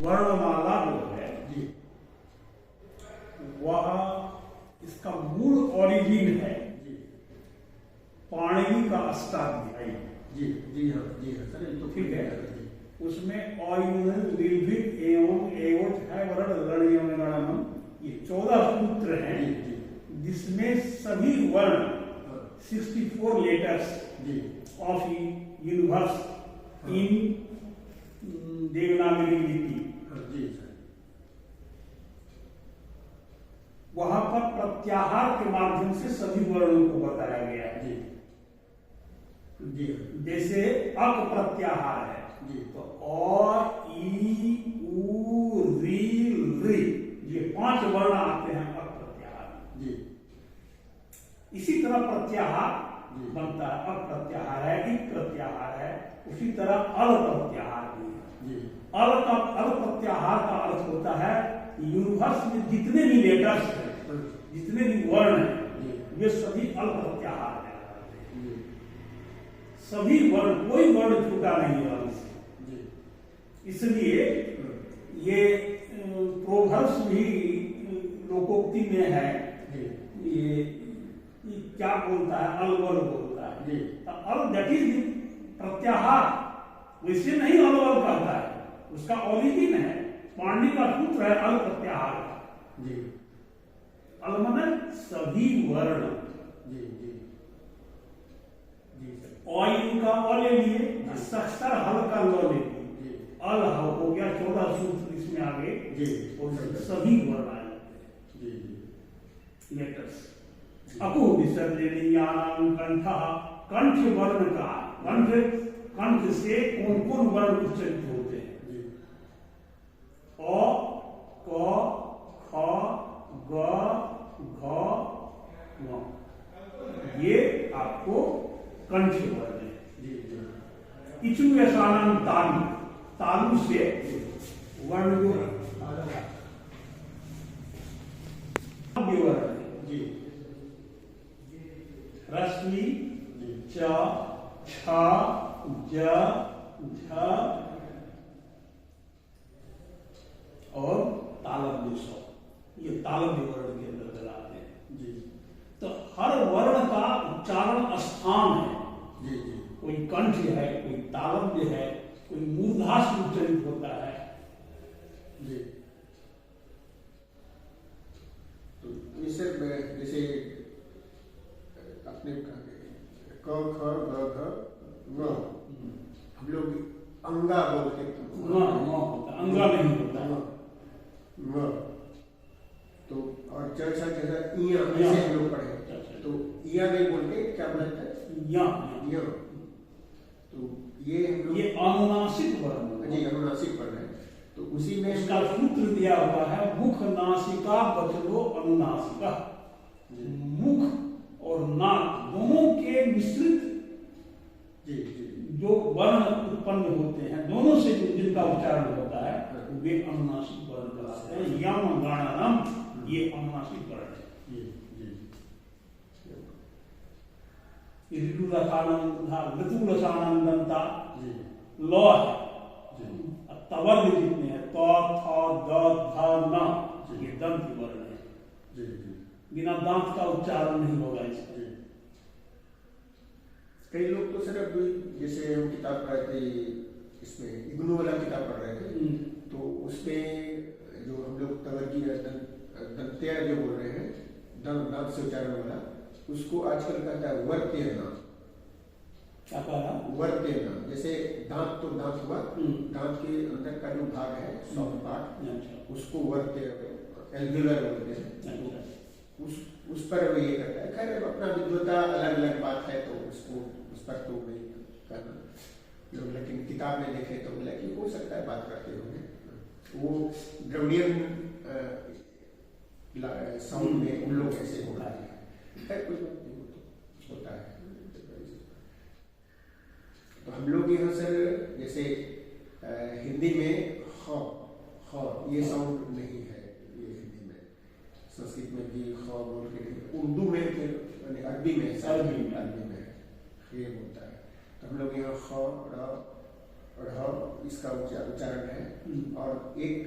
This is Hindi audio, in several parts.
वर्णमाला जो है जी वह इसका मूल ओरिजिन है जी पाणिनि का अष्टाध्यायी। जी जी हाँ सर, ये तो ठीक है। जी उसमें अयुन ऋग्वेद एवं एवच है वरण रणयम गणनम, ये 14 सूत्र हैं जी जिसमें सभी वर्ण हाँ 64 लेटर्स जी ऑफ यूनिवर्स इन देवनागरी लिपि, हाँ जी सर वहां पर प्रत्याहार के माध्यम से सभी वर्णों को बताया गया है। जी जी जैसे अक प्रत्याहार है जी तो अ ई उ री ऋ, ये 5 वर्ण आते हैं अक प्रत्याहार। जी इसी तरह प्रत्याहार जी बनता है, अक प्रत्याहार है, इक प्रत्याहार है, उसी तरह अल प्रत्याहार भी है। जी अल प्रत्याहार का अर्थ होता है यूनिवर्स में जितने भी लेटर्स हैं, जितने भी वर्ण हैं, वे सभी अल प्रत्याहार है। सभी वर्ण, कोई वर्ण छूटा नहीं है इससे। इसलिए ये प्रोवर्ब्स भी लोकोक्ति में है, ये क्या बोलता है, अलवल बोलता है। तो अल दैट इज प्रत्याहार, वैसे नहीं अलवल कहता है, उसका ओरिजिन है, पाणिनि का सूत्र है अल प्रत्याहार का। जी अल माने सभी वर्ण। जी जी जी सर ऑयल का अ ले लिए, सख्तर हल का ल ले लिए, जी अल हो गया, 14 सूत्र इसमें आ गए जी और सभी वर्ण आ जाते जी हैं लेटर्स। अकु विसर्जनीयानां कंठः, कंठ वर्ण का, कंठ से कौन कौन वर्ण उच्चारित होते हैं? जी अ क ख ग घ ङ, ये आपको कंठ वर्ण है। जी जी इचु यशानम तालु, तालु से वर्ण जो वर्ण है। जी रश्मि जी च छ ज झ और तालव्य स्व, ये तालव्य वर्ण के अंदर आते हैं। जी तो हर वर्ण का उच्चारण स्थान है, जी जी कोई कंठ है, कोई तालव्य है, कोई मूर्धा से उच्चरित होता है। जी तो ये सर जैसे आपने कहा क ख ग घ ङ, हम लोग अंगा बोलते हैं, होता, अंगा नहीं होता। ङ तो और जैसा जैसा इया ऐसे हम लोग पढ़े, तो इया नहीं बोलते, क्या बोलते हैं या इया। तो ये हम लोग ये अनुनासिक वर्ण जी अनुनासिक पढ़ रहे हैं, तो उसी में इसका सूत्र दिया हुआ है मुख नासिका बचलो अनुनासिका। मुख और नाक दोनों के मिश्रित जी जी जो वर्ण उत्पन्न होते हैं, दोनों से जिनका उच्चारण होता है वे अनुनासिक वर्ण कहलाते हैं। यम गणनम, ये अनुनासिक वर्ण है। जी जी ऋतुरसानंदनता जी ल है, तवर्ग जितने हैं त थ द ध न, ये दंत वर्ण है। जी जी बिना दांत का उच्चारण नहीं होगा इसका। जी कई लोग तो सर अभी जैसे हम किताब पढ़ रहे थे, इसमें इग्नू वाला किताब पढ़ रहे थे, तो उसमें जो हम लोग तवर्गी दंत्या जो बोल रहे हैं, दांत से उच्चारण वाला, उसको आजकल कहता है वर्त्यना। क्या कहा? वर्त्यना, जैसे दांत तो दांत हुआ, दांत के अंदर का जो भाग है सॉफ्ट पार्ट, उसको वर्त्य एल्व्यूलर बोलते हैं। उस पर वो ये करता है। खैर अपना विद्वता अलग अलग बात है, तो उसको उस पर तो नहीं करना लोग, लेकिन किताब में देखे तो बोला कि हो सकता है बात करते होंगे, वो द्रविडियन साउंड में उन लोग ऐसे होता है। खैर कुछ बात नहीं, तो होता है। तो हम लोग यहाँ सर जैसे हिंदी में ख ये साउंड नहीं है, ये हिंदी में, संस्कृत में भी ख बोल के नहीं, उर्दू में फिर अरबी में है, ये बोलता है। तो हम लोग यहाँ ख र और ह इसका उच्चारण है। और एक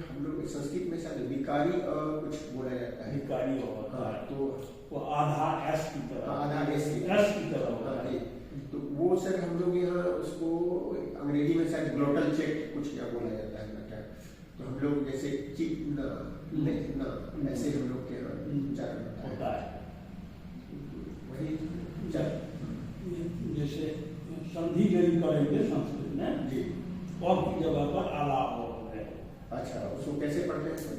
हम लोग संस्कृत में शायद विकारी कुछ बोला जाता है, विकारी होता हाँ, है, तो वो आधा एस की तरह, आधा एस की तरह होता हाँ, है। तो वो सर हम लोग यहाँ उसको अंग्रेजी में शायद ग्लोटल चेक कुछ क्या बोला जाता है बेटा। तो हम लोग जैसे चिक ना ऐसे हम लोग के यहाँ उच्चारण होता है। वही जैसे संधि यदि करेंगे संस्कृत में जी, और की जगह पर आलाप हो है। अच्छा उसको कैसे पढ़ते हैं सर?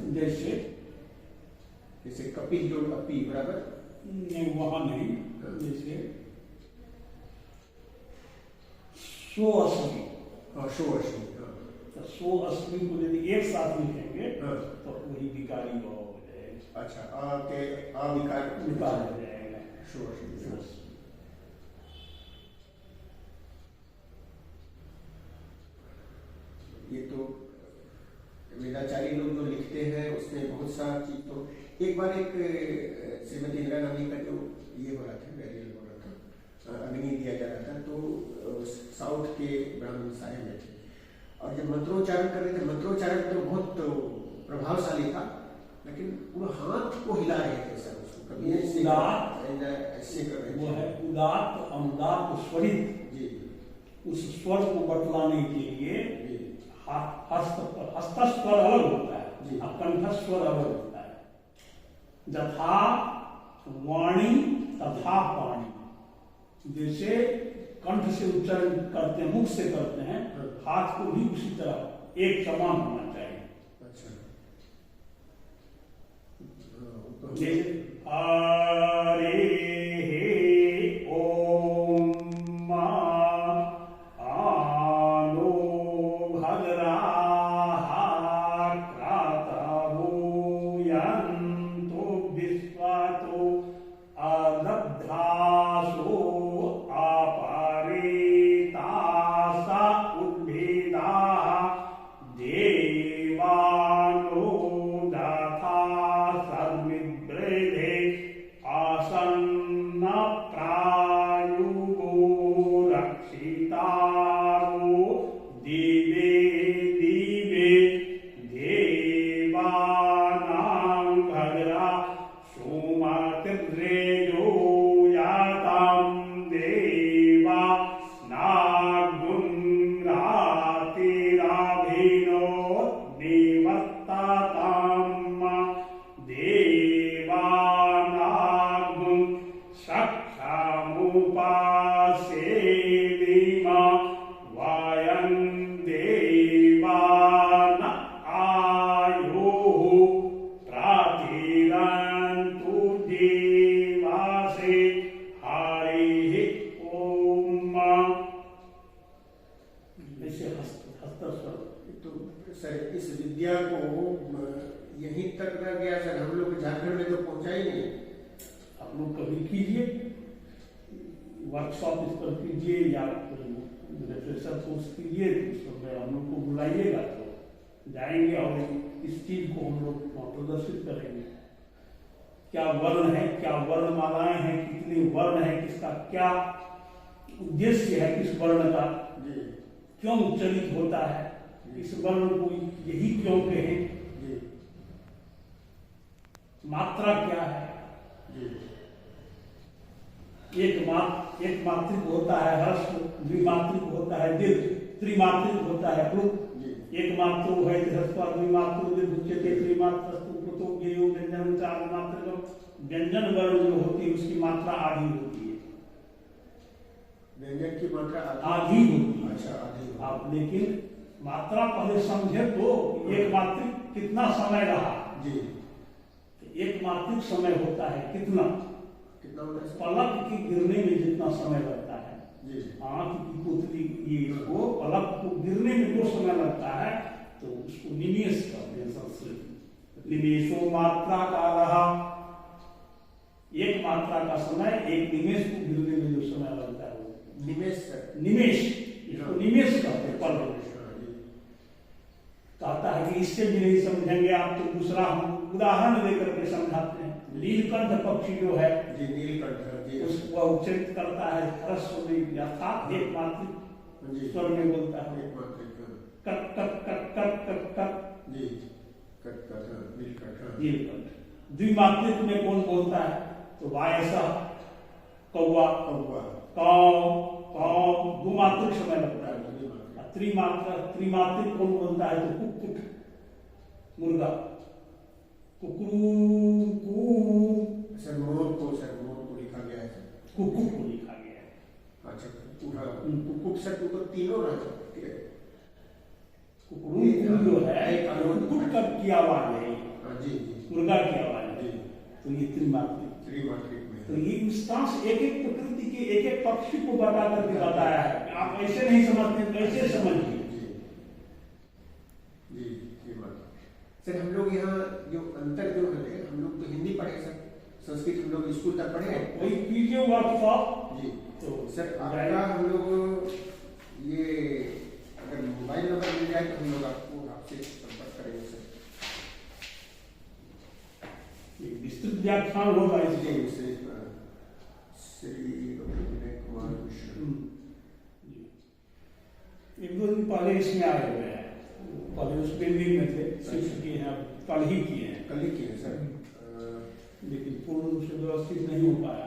जैसे कपिल जो अपी बराबर नहीं, वहां नहीं, जैसे सो अश्वी, शो अश्वी, तो सो अश्वी को यदि एक साथ लिखेंगे हाँ। तो वही विकारी भाव हो जाएगा। अच्छा अविकार विकार हो जाएगा। शो अश्वी। ये तो वेदाचारी लोग जो लिखते हैं उसमें बहुत सारा चीज, तो एक बार एक श्रीमती इंदिरा गांधी का जो ये हो रहा था, बैरियल हो रहा था, अग्नि दिया जा रहा था, तो साउथ के ब्राह्मण सारे में थे और जब मंत्रोच्चारण कर रहे थे, मंत्रोच्चारण तो बहुत प्रभावशाली था, लेकिन वो हाथ को हिला रहे थे सर, उसको कभी ऐसे कर रहे थे। वो है उदात्त अनुदात्त स्वरित जी, उस स्वर को बतलाने के लिए हस्त स्वर अलग होता है और कंठ स्वर अलग होता है। यथा वाणी तथा पाणी, जैसे कंठ से उच्चारण करते हैं, मुख से करते हैं, हाथ को भी उसी तरह एक समान होना चाहिए। अच्छा, जैसे हरे ओम वर्कशॉप इस पर कीजिए या रिफ्रेशर कोर्स कीजिए, उसमें हम लोग को बुलाइएगा तो जाएंगे और इस चीज को हम लोग प्रदर्शित करेंगे। क्या वर्ण है, क्या वर्णमालाएं हैं, कितने वर्ण है, किसका क्या उद्देश्य है, किस वर्ण का क्यों उच्चरित होता है, इस वर्ण को यही क्यों कहें, मात्रा क्या है, एक मात्रिक होता है हर्ष, द्विमात्रिक होता है दीर्घ, त्रिमात्रिक होता है प्लुत, एक मात्रो है हर्षवा द्विमात्रो दीर्घ त्रिमात्रस्तु प्लुतो गेयो व्यंजन चार मात्रिक, व्यंजन वर्ण जो होती है उसकी मात्रा आधी होती है, व्यंजन की मात्रा आधी होती है। अच्छा, आधी। आप लेकिन मात्रा पहले समझे तो एक मात्रिक कितना समय रहा जी, एक मात्रिक समय होता है कितना होता है? पलक की गिरने में जितना समय लगता है, आंख की पुतली ये इसको पलक को गिरने में जो समय लगता है तो उसको निमेष कहते हैं संस्कृत। निमेषो मात्रा का रहा, एक मात्रा का समय, एक निमेष को गिरने में जो समय लगता है निमेष, इसको निमेष कहते हैं। पलक कहता है कि इससे भी नहीं समझेंगे आप तो दूसरा हम उदाहरण लेकर के समझाते हैं। नीलकंठ पक्षी जो है नीलकंठ उसको उच्चरित करता है ह्रस्व में, अर्थात एक मात्रिक जी। स्वर में बोलता है। एक मात्रिक, हाँ। Cut cut cut cut cut cut. जी, कट कट, हाँ, नीलकंठ, हाँ। नीलकंठ। द्विमात्रिक में कौन बोलता है? तो वायसा, कौवा, कौवा, काव, काव, दुमात्रिक समय लगता है। त्रिमात्रिक। त्रिमात्रिक कौन बोलता है? तो कुक्कुट, मुर्गा, कुकरू, कू। सर मोर को लिखा गया है सर। कुक्कुट को लिखा गया है। अच्छा, पूरा कुक्कुट सर, तो तीनों ना ठीक है। कुकरू जो है, कुक्कुट की आवाज है, हाँ जी जी। मुर्गा की आवाज है। जी। तो ये त्रिमात्रिक। त्रिमात्रिक में। तो ये इंस्टांस एक एक प्रकृति के एक एक पक्षी को बता करके बताया है। आप ऐसे नहीं समझते, कैसे समझिए? जी, सर हम लोग यहाँ जो अंतर जो है, हम लोग तो हिंदी पढ़े सर, संस्कृत हम लोग स्कूल तक पढ़े हैं। वही कीजिए वर्कशॉप। जी। तो सर आपका हम लोग ये अगर मोबाइल नंबर मिल जाए तो हम लोग आपसे संपर्क करेंगे सर। विस्तृत व्याख्यान होगा इसके। श्री विनय कुमार मिश्र एक दो दिन पहले इसमें आए हुए हैं, पहले उस पेंडिंग में थे, शिफ्ट किए हैं, कल ही किए हैं। कल ही किए सर, लेकिन पूर्ण रूप से व्यवस्थित नहीं हो पाया।